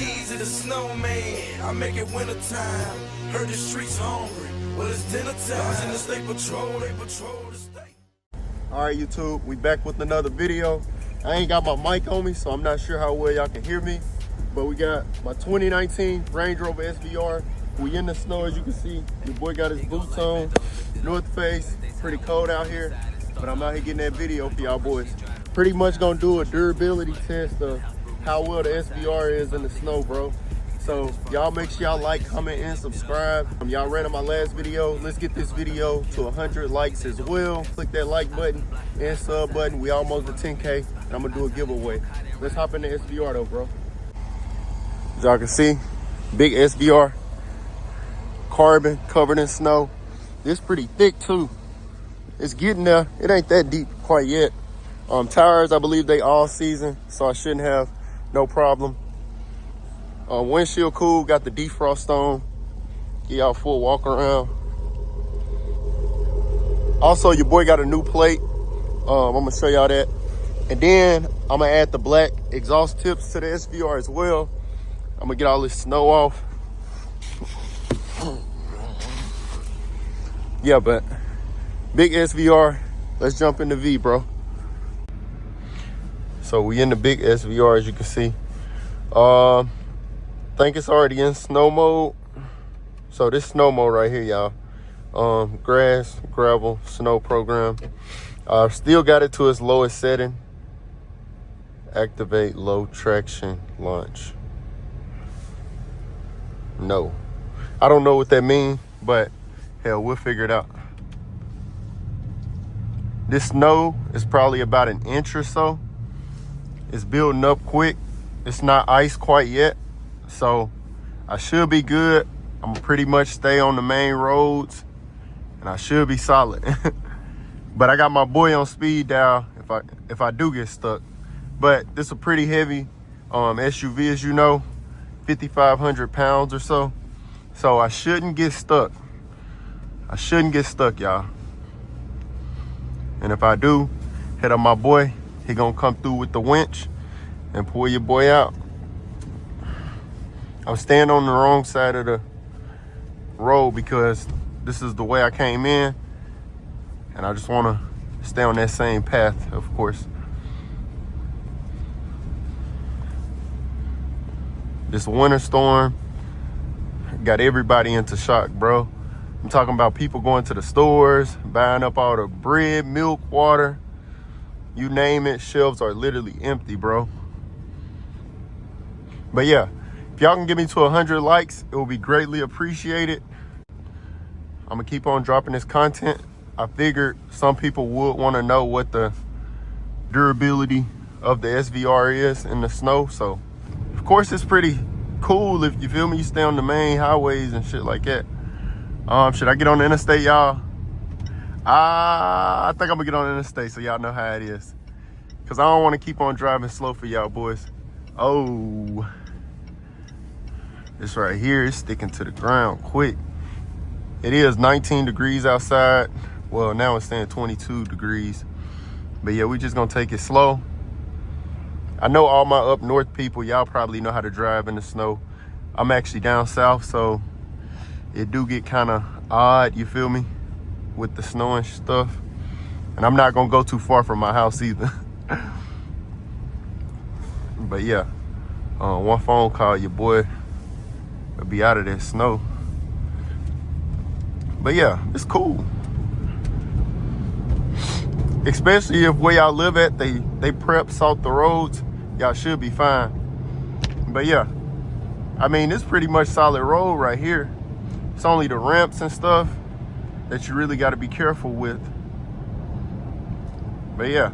keys of the snowman. I make it winter time. Heard the streets hungry. Well, it's dinner time. In the state patrol, they patrol the state. All right, YouTube, we back with another video. I ain't got my mic on me, so I'm not sure how well y'all can hear me. But we got my 2019 Range Rover SVR. We in the snow, as you can see. Your boy got his boots on, North Face. Pretty cold out here, but I'm out here getting that video for y'all boys. Pretty much gonna do a durability test of how well the SVR is in the snow, bro. So y'all make sure y'all like, comment, and subscribe. Y'all ran on my last video. Let's get this video to 100 likes as well. Click that like button and sub button. We almost at 10K, and I'm gonna do a giveaway. Let's hop in the SVR though, bro. As y'all can see, big SVR, carbon, covered in snow. It's pretty thick too. It's getting there. It ain't that deep quite yet. Tires, I believe they all season, so I shouldn't have no problem. Windshield cool, got the defrost on. Get y'all full walk around. Also, your boy got a new plate. I'm gonna show y'all that. And then I'm gonna add the black exhaust tips to the SVR as well. I'm gonna get all this snow off. Yeah, but big SVR. Let's jump into V, bro. So we in the big SVR, as you can see. Think it's already in snow mode. So this snow mode right here, y'all. Grass, gravel, snow program. Still got it to its lowest setting. Activate low traction launch. No. I don't know what that means, but hell, we'll figure it out. This snow is probably about an inch or so. It's building up quick. It's not ice quite yet, so I should be good. I'm gonna pretty much stay on the main roads, and I should be solid. But I got my boy on speed dial if I do get stuck. But this is a pretty heavy SUV, as you know, 5,500 pounds or so. So I shouldn't get stuck. I shouldn't get stuck, y'all. And if I do, hit up my boy. He gonna come through with the winch and pull your boy out. I'm staying on the wrong side of the road because this is the way I came in, and I just wanna stay on that same path, of course. This winter storm got everybody into shock, bro. I'm talking about people going to the stores, buying up all the bread, milk, water, you name it. Shelves are literally empty, bro. But yeah, if y'all can get me to 100 likes, it will be greatly appreciated. I'm gonna keep on dropping this content. I figured some people would want to know what the durability of the SVR is in the snow. So of course it's pretty cool if you feel me, you stay on the main highways and shit like that. Should I get on the interstate, y'all? I think I'm gonna get on the interstate so y'all know how it is, because I don't want to keep on driving slow for y'all boys. Oh, this right here is sticking to the ground quick. It is 19 degrees outside. Well, now it's saying 22 degrees. But yeah, we just gonna take it slow. I know all my up north people, y'all probably know how to drive in the snow. I'm actually down south, so it do get kind of odd, you feel me, with the snow and stuff. And I'm not gonna go too far from my house either. But yeah, one phone call, your boy will be out of that snow. But yeah, it's cool. Especially if where y'all live at, they prep salt the roads, y'all should be fine. But yeah, I mean, it's pretty much solid road right here. It's only the ramps and stuff that you really got to be careful with. But yeah,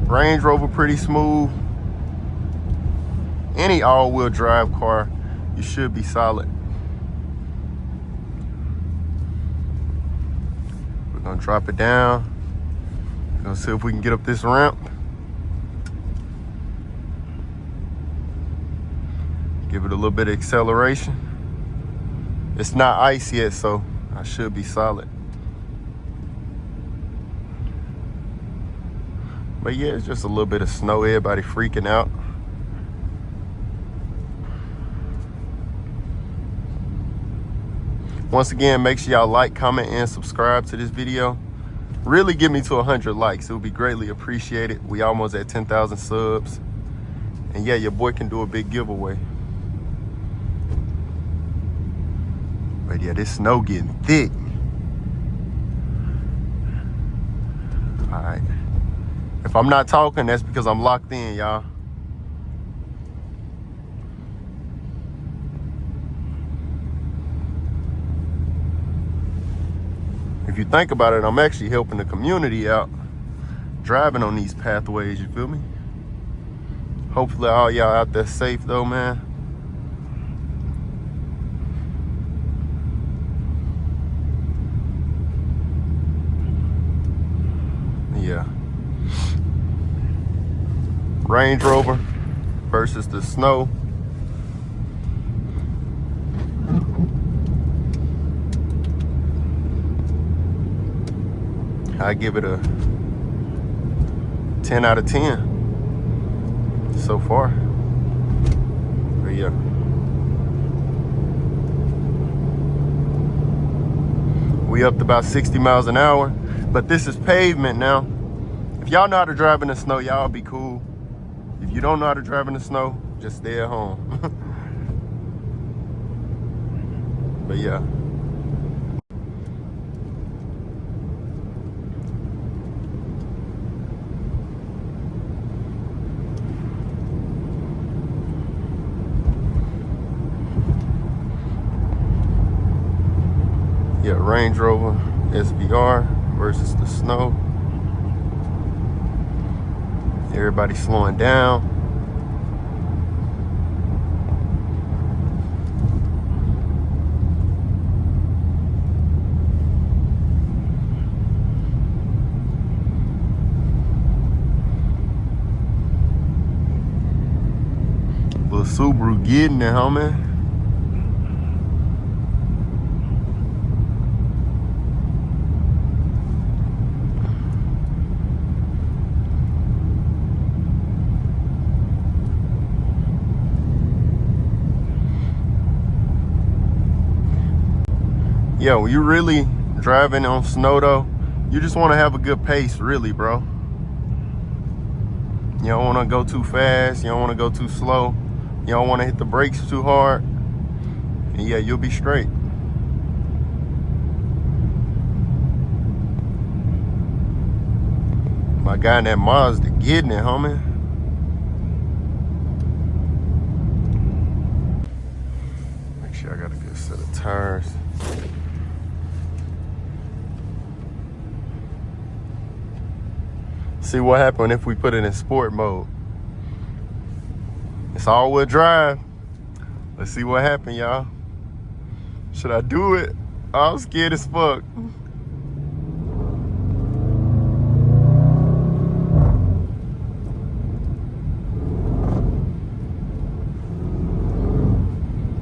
Range Rover pretty smooth. Any all-wheel drive car, you should be solid. We're gonna drop it down. We're gonna see if we can get up this ramp. Give it a little bit of acceleration. It's not ice yet, so I should be solid. But yeah, it's just a little bit of snow. Everybody freaking out. Once again, make sure y'all like, comment, and subscribe to this video. Really get me to 100 likes. It would be greatly appreciated. We almost at 10,000 subs. And yeah, your boy can do a big giveaway. But yeah, this snow getting thick. All right. If I'm not talking, that's because I'm locked in, y'all. If you think about it, I'm actually helping the community out, driving on these pathways, you feel me? Hopefully all y'all out there safe though, man. Yeah. Range Rover versus the snow. I give it a 10 out of 10 so far. But yeah. We up to about 60 miles an hour. But this is pavement now. If y'all know how to drive in the snow, y'all be cool. If you don't know how to drive in the snow, just stay at home. But yeah. Yeah, Range Rover SVR versus the snow. Everybody slowing down. Little Subaru getting it, homie. Yeah, when you really driving on snow though, you just want to have a good pace, really, bro. You don't want to go too fast. You don't want to go too slow. You don't want to hit the brakes too hard. And yeah, you'll be straight. My guy in that Mazda getting it, homie. Make sure I got a good set of tires. See what happened if we put it in sport mode. It's all-wheel drive. Let's see what happened, y'all. Should I do it? I'm scared as fuck.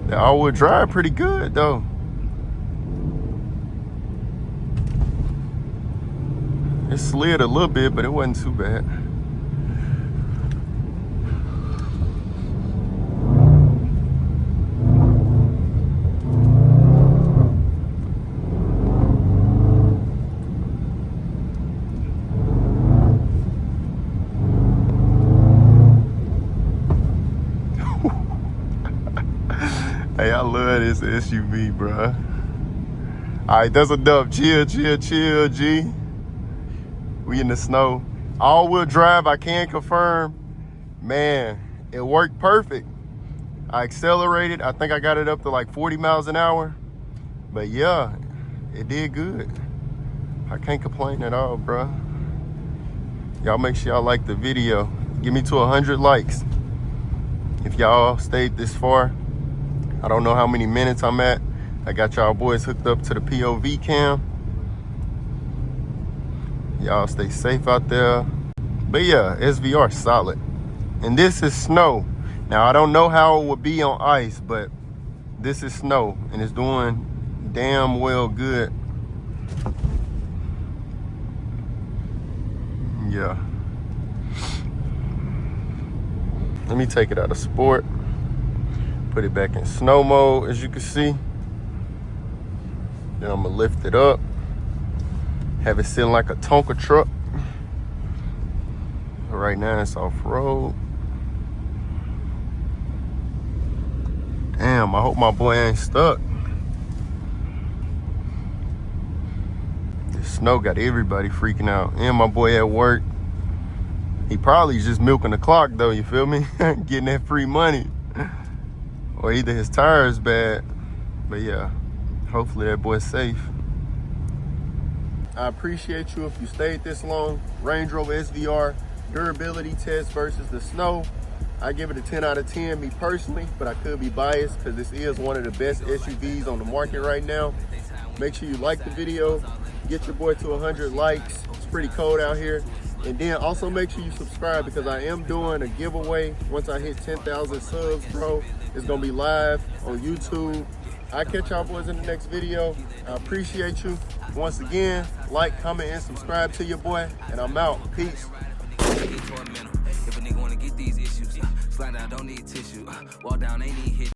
The all-wheel drive pretty good though. It slid a little bit, but it wasn't too bad. Hey, I love this SUV, bruh. All right, that's enough. Chill, chill, chill, G. We in the snow. All-wheel drive, I can confirm. Man, it worked perfect. I accelerated. I think I got it up to like 40 miles an hour. But yeah, it did good. I can't complain at all, bro. Y'all make sure y'all like the video. Give me to 100 likes. If y'all stayed this far, I don't know how many minutes I'm at. I got y'all boys hooked up to the POV cam. Y'all stay safe out there. But yeah, SVR solid. And this is snow. Now, I don't know how it would be on ice, but this is snow and it's doing damn well good. Yeah. Let me take it out of sport. Put it back in snow mode, as you can see. Then I'm gonna lift it up, have it sitting like a Tonka truck. But right now it's off-road. Damn, I hope my boy ain't stuck. The snow got everybody freaking out. And my boy at work. He probably just milking the clock though, you feel me? Getting that free money. Or either his tire is bad. But yeah, hopefully that boy's safe. I appreciate you if you stayed this long. Range Rover SVR durability test versus the snow. I give it a 10 out of 10, me personally, but I could be biased because this is one of the best SUVs on the market right now. Make sure you like the video, get your boy to 100 likes. It's pretty cold out here. And then also make sure you subscribe because I am doing a giveaway. Once I hit 10,000 subs, bro, it's gonna be live on YouTube. I'll catch y'all boys in the next video. I appreciate you. Once again, like, comment, and subscribe to your boy, and I'm out. Peace. If a nigga wanna get these issues, slide down, don't need tissue. Walk down, ain't need hit.